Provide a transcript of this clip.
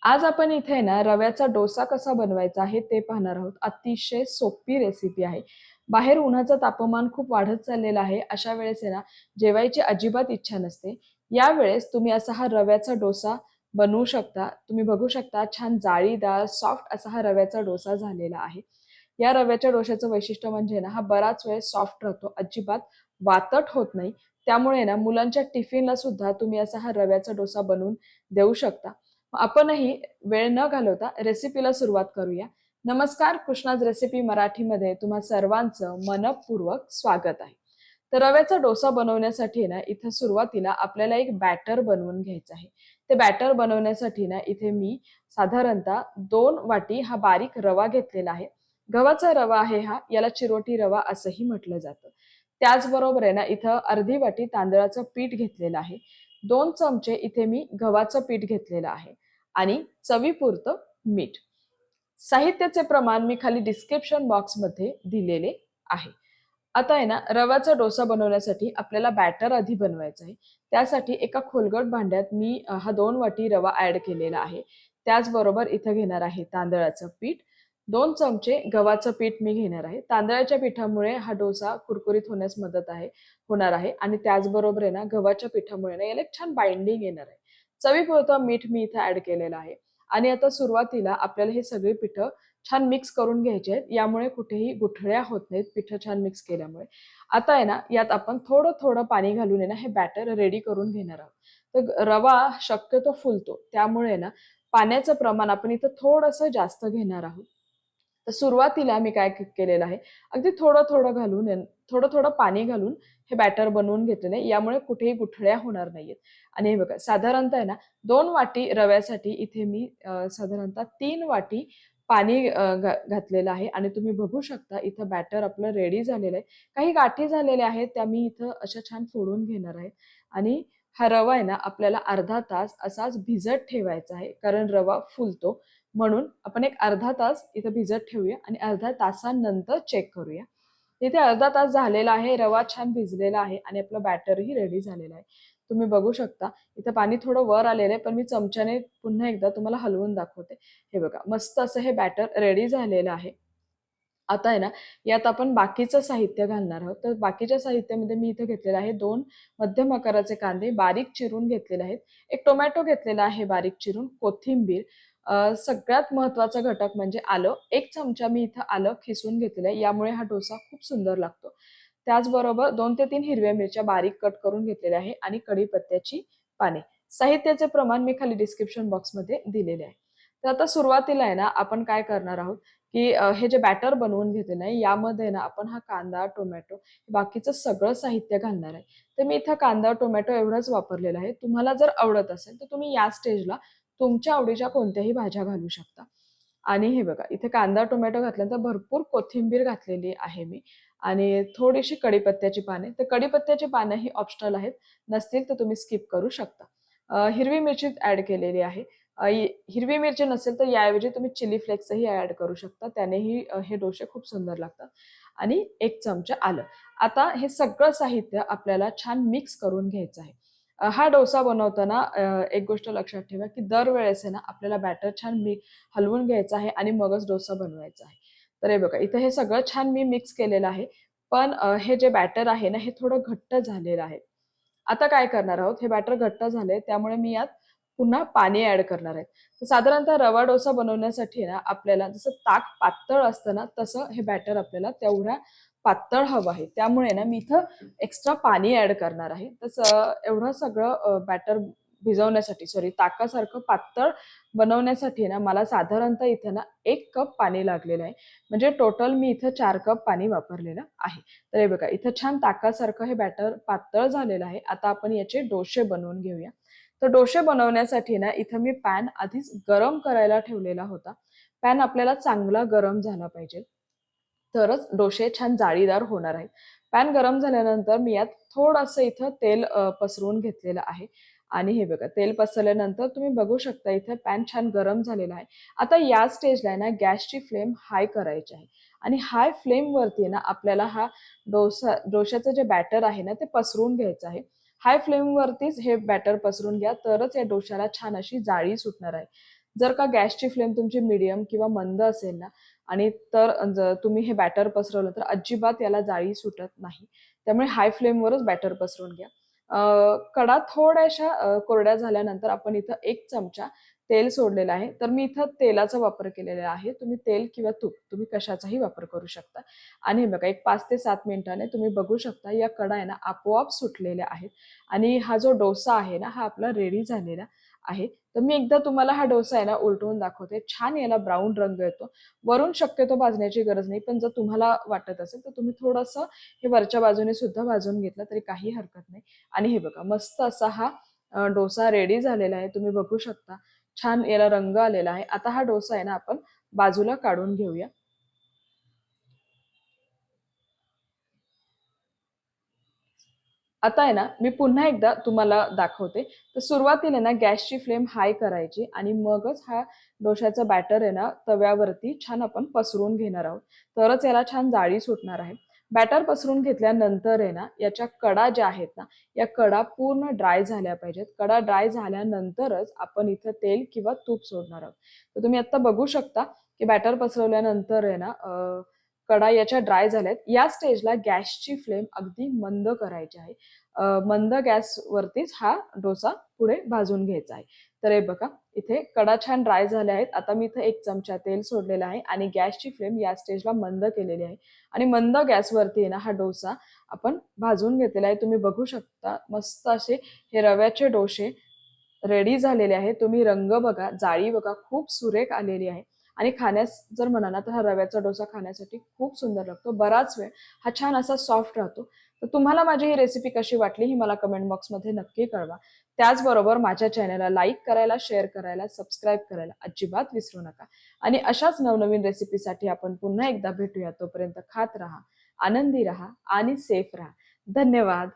आज आपण इथे ना रव्याचा डोसा कसा बनवायचा आहे ते पाहणार आहोत. अतिशय सोपी रेसिपी आहे. बाहेर उन्हाचं तापमान खूप वाढत चाललेलं आहे. अशा वेळेस आहे ना जेवायची अजिबात इच्छा नसते. यावेळेस तुम्ही असा हा रव्याचा डोसा बनवू शकता. तुम्ही बघू शकता छान जाळीदार, सॉफ्ट असा हा रव्याचा डोसा झालेला आहे. या रव्याच्या डोश्याचं वैशिष्ट्य म्हणजे ना हा बराच वेळ सॉफ्ट राहतो. अजिबात वातट होत नाही. त्यामुळे ना मुलांच्या टिफिनला सुद्धा तुम्ही असा हा रव्याचा डोसा बनवून देऊ शकता. आपणही वेळ न घालवता रेसिपीला सुरुवात करूया. नमस्कार, कृष्णाज रेसिपी मराठीमध्ये तुम्हा सर्वांचं मनःपूर्वक स्वागत आहे. तर रव्याचा डोसा बनवण्यासाठी ना इथं सुरुवातीला आपल्याला एक बॅटर बनवून घ्यायचं आहे. ते बॅटर बनवण्यासाठी ना इथे मी साधारणतः 2 वाटी हा बारीक रवा घेतलेला आहे. गव्हाचा रवा आहे हा, याला चिरोटी रवा असंही म्हटलं जातं. त्याचबरोबर आहे ना इथं अर्धी वाटी तांदळाचं पीठ घेतलेलं आहे. 2 चमचे इथे मी गव्हाचं पीठ घेतलेलं आहे आणि चवीपुरतं मीठ. साहित्याचे प्रमाण मी खाली डिस्क्रिप्शन बॉक्समध्ये दिलेले आहे. आता आहे ना रव्याचा डोसा बनवण्यासाठी आपल्याला बॅटर आधी बनवायचं आहे. त्यासाठी एका खोलगट भांड्यात मी हा 2 वाटी रवा ॲड केलेला आहे. त्याचबरोबर इथं घेणार आहे तांदळाचं पीठ. 2 चमचे गव्हाचं पीठ मी घेणार आहे. तांदळाच्या पिठामुळे हा डोसा कुरकुरीत होण्यास मदत होणार आहे आणि त्याचबरोबर आहे ना गव्हाच्या पिठामुळे ना याला एक छान बाइंडिंग येणार आहे. चवीपुरतं मीठ मी इथं ॲड केलेलं आहे आणि आता सुरुवातीला आपल्याला हे सगळी पिठं छान मिक्स करून घ्यायचे आहेत. यामुळे कुठेही गुठळ्या होत नाहीत पिठं छान मिक्स केल्यामुळे. आता आहे ना यात आपण थोडं-थोडं पाणी घालून आहे ना हे बॅटर रेडी करून घेणार आहोत. तर रवा शक्यतो फुलतो. त्यामुळे ना पाण्याचं प्रमाण आपण इथं थोडंसं जास्त घेणार आहोत. तर सुरुवातीला मी काय केलेलं आहे, अगदी थोडं-थोडं घालून थोडं-थोडं पाणी घालून हे बॅटर बनवून घेतलेलं आहे. यामुळे कुठेही गुठळ्या होणार नाहीयेत. आणि हे बघा साधारणतः आहे ना 2 वाटी रव्यासाठी इथे मी साधारणतः 3 वाटी पाणी घातलेलं आहे आणि तुम्ही बघू शकता इथं बॅटर आपलं रेडी झालेलं आहे. काही गाठी झालेल्या आहेत त्या मी इथं अशा छान फोडून घेणार आहे आणि हा रवा आहे ना आपल्याला अर्धा तास असाच भिजत ठेवायचा आहे. कारण रवा फुलतो. म्हणून आपण एक अर्धा तास इथं भिजत ठेवूया आणि अर्ध्या तासानंतर चेक करूया. इथे अर्धा तास झालेला आहे, रवा छान भिजलेला आहे आणि आपलं बॅटरही रेडी झालेलं आहे. तुम्ही बघू शकता इथं पाणी थोडं वर आलेलं आहे, पण मी चमच्याने पुन्हा एकदा तुम्हाला हलवून दाखवते. हे बघा मस्त असं हे बॅटर रेडी झालेलं आहे. आता आहे ना, यात आपण बाकीचं साहित्य घालणार आहोत. तर बाकीच्या साहित्यामध्ये मी इथे घेतलेलं आहे 2 मध्यम आकाराचे कांदे बारीक चिरून घेतलेले आहेत. एक टोमॅटो घेतलेला आहे बारीक चिरून, कोथिंबीर, सगळ्यात महत्त्वाचा घटक म्हणजे आलं. 1 चमचा मी इथं आलं खिसून घेतलेलं आहे. यामुळे हा डोसा खूप सुंदर लागतो. त्याचबरोबर 2 ते 3 हिरव्या मिरच्या बारीक कट करून घेतलेल्या आहे आणि कढीपत्त्याची पाने. साहित्याचे प्रमाण मी खाली डिस्क्रिप्शन बॉक्समध्ये दिलेले आहे. तर आता सुरुवातीला आहे ना, आपण काय करणार आहोत, की हे जे बॅटर बनवून घेतलेलं आहे, यामध्ये ना आपण हा कांदा, टोमॅटो बाकीचं सगळं साहित्य घालणार आहे. तर मी इथं कांदा, टोमॅटो एवढंच वापरलेलं आहे. तुम्हाला जर आवडत असेल, तर तुम्ही या स्टेजला तुमच्या आवडीच्या कोणत्याही भाज्या घालू शकता. आणि हे बघा, इथे कांदा, टोमॅटो घातल्यानंतर भरपूर कोथिंबीर घातलेली आहे मी आणि थोडीशी कढीपत्त्याची पाने. तर कढीपत्त्याची पानं ही ऑप्शनल आहेत. नसतील तर तुम्ही स्किप करू शकता. हिरवी मिरची ॲड केलेली आहे. हिरवी मिरची नसेल तर याऐवजी तुम्ही चिली फ्लेक्सही ॲड करू शकता. त्यानेही हे डोसे खूप सुंदर लागतात. आणि 1 चमचा आलं. आता हे सगळं साहित्य आपल्याला छान मिक्स करून घ्यायचं आहे. हा डोसा बनवताना एक गोष्ट लक्षात ठेवा, की दरवेळेस आहे ना आपल्याला बॅटर छान हलवून घ्यायचं आहे आणि मगच डोसा बनवायचा आहे. तर हे बघा इथं हे सगळं छान मी मिक्स केलेलं आहे. पण हे जे बॅटर आहे ना, हे थोडं घट्ट झालेलं आहे. आता काय करणार आहोत, हे बॅटर घट्ट झालंय त्यामुळे मी यात पुन्हा पाणी ॲड करणार आहे. तर साधारणतः रवा डोसा बनवण्यासाठी ना आपल्याला जसं ताक पातळ असतं ना, तसं हे बॅटर आपल्याला तेवढ्या पातळ हवं आहे. त्यामुळे ना मी इथं एक्स्ट्रा पाणी ॲड करणार आहे. तसं एवढं सगळं बॅटर भिजवण्यासाठी ताकासारखं पातळ बनवण्यासाठी ना मला साधारणतः इथं ना 1 कप पाणी लागलेलं आहे. म्हणजे टोटल मी इथं 4 कप पाणी वापरलेलं आहे. तर हे बघा इथं छान ताकासारखं हे बॅटर पातळ झालेलं आहे. आता आपण याचे डोसे बनवून घेऊया. तर डोसे बनवण्यासाठी ना इथं मी पॅन आधीच गरम करायला ठेवलेला होता. पॅन आपल्याला चांगला गरम झाला पाहिजे. तरच डोसे छान जाळीदार होणार आहेत. पॅन गरम झाल्यानंतर मी यात थोडंसं इथं तेल पसरवून घेतलेलं आहे आणि हे बघा तेल पसरल्यानंतर तुम्ही बघू शकता इथे पॅन छान गरम झालेला आहे. आता या स्टेजला आहे ना गॅसची फ्लेम हाय करायची आहे आणि हाय फ्लेमवरती ना आपल्याला हा डोश्याचं जे बॅटर आहे ना ते पसरवून घ्यायचं आहे. हाय फ्लेमवरतीच हे बॅटर पसरून घ्या तरच या डोश्याला छान अशी जाळी सुटणार आहे. जर का गॅसची फ्लेम तुमची मीडियम किंवा मंद असेल ना आणि तर जर तुम्ही हे बॅटर पसरवलं तर अजिबात याला जाळी सुटत नाही. त्यामुळे हाय फ्लेमवरच बॅटर पसरवून घ्या. कडा थोड्याशा कोरड्या झाल्यानंतर आपण इथं 1 चमचा तेल सोडलेलं आहे. तर मी इथं तेलाचा वापर केलेला आहे. तुम्ही तेल किंवा तूप तुम्ही कशाचाही वापर करू शकता. आणि हे बघा एक 5 ते 7 मिनिटांनी तुम्ही बघू शकता या कडा आहे ना आपोआप सुटलेल्या आहेत आणि हा जो डोसा आहे ना हा आपला रेडी झालेला आहे. तर मी एकदा तुम्हाला हा डोसा आहे ना उलटवून दाखवते. छान याला ब्राऊन रंग येतो. वरून शक्यतो भाजण्याची गरज नाही. पण जर तुम्हाला वाटत असेल तर तुम्ही थोडंसं हे वरच्या बाजूने सुद्धा भाजून घेतलं तरी काही हरकत नाही. आणि हे बघा मस्त असा हा डोसा रेडी झालेला आहे. तुम्ही बघू शकता. छान याला रंग आलेला आहे. आता हा डोसा आहे ना आपण बाजूला काढून घेऊया. आता आहे ना, मी पुन्हा एकदा तुम्हाला दाखवते. तर सुरुवातीला ना गॅसची फ्लेम हाय करायची आणि मगच हा डोश्याचा बॅटर आहे ना, तव्यावरती छान आपण पसरवून घेणार आहोत. तरच याला छान जाळी सुटणार आहे. बॅटर पसरवून घेतल्यानंतर आहे ना, याच्या कडा ज्या आहेत ना, या कडा पूर्ण ड्राय झाल्या पाहिजेत. कडा ड्राय झाल्यानंतरच आपण इथं तेल किंवा तूप सोडणार आहोत. तर तुम्ही आता बघू शकता, की बॅटर पसरवल्यानंतर आहे ना, कडा याच्या ड्राय झाल्यात. या स्टेजला गॅसची फ्लेम अगदी मंद करायची आहे. मंद गॅसवरतीच हा डोसा पुढे भाजून घ्यायचा आहे. तर हे बघा इथे कडा छान ड्राय झाल्या आहेत. आता मी इथे 1 चमचा तेल सोडलेलं आहे आणि गॅसची फ्लेम या स्टेजला मंद केलेली आहे आणि मंद गॅसवरती आहे ना हा डोसा आपण भाजून घेतलेला आहे. तुम्ही बघू शकता मस्त असे हे रव्याचे डोसे रेडी झालेले आहे. तुम्ही रंग बघा, जाळी बघा, खूप सुरेख आलेली आहे आणि खाण्यास जर म्हणाला ना तर हा रव्याचा डोसा खाण्यासाठी खूप सुंदर लागतो. बराच वेळ हा छान असा सॉफ्ट राहतो. तर तुम्हाला माझी ही रेसिपी कशी वाटली ही मला कमेंट बॉक्समध्ये नक्की कळवा. त्याचबरोबर माझ्या चॅनलला लाईक करायला, शेअर करायला, सबस्क्राईब करायला अजिबात विसरू नका. आणि अशाच नवनवीन रेसिपीसाठी आपण पुन्हा एकदा भेटूया. तोपर्यंत खात राहा, आनंदी राहा आणि सेफ राहा. धन्यवाद.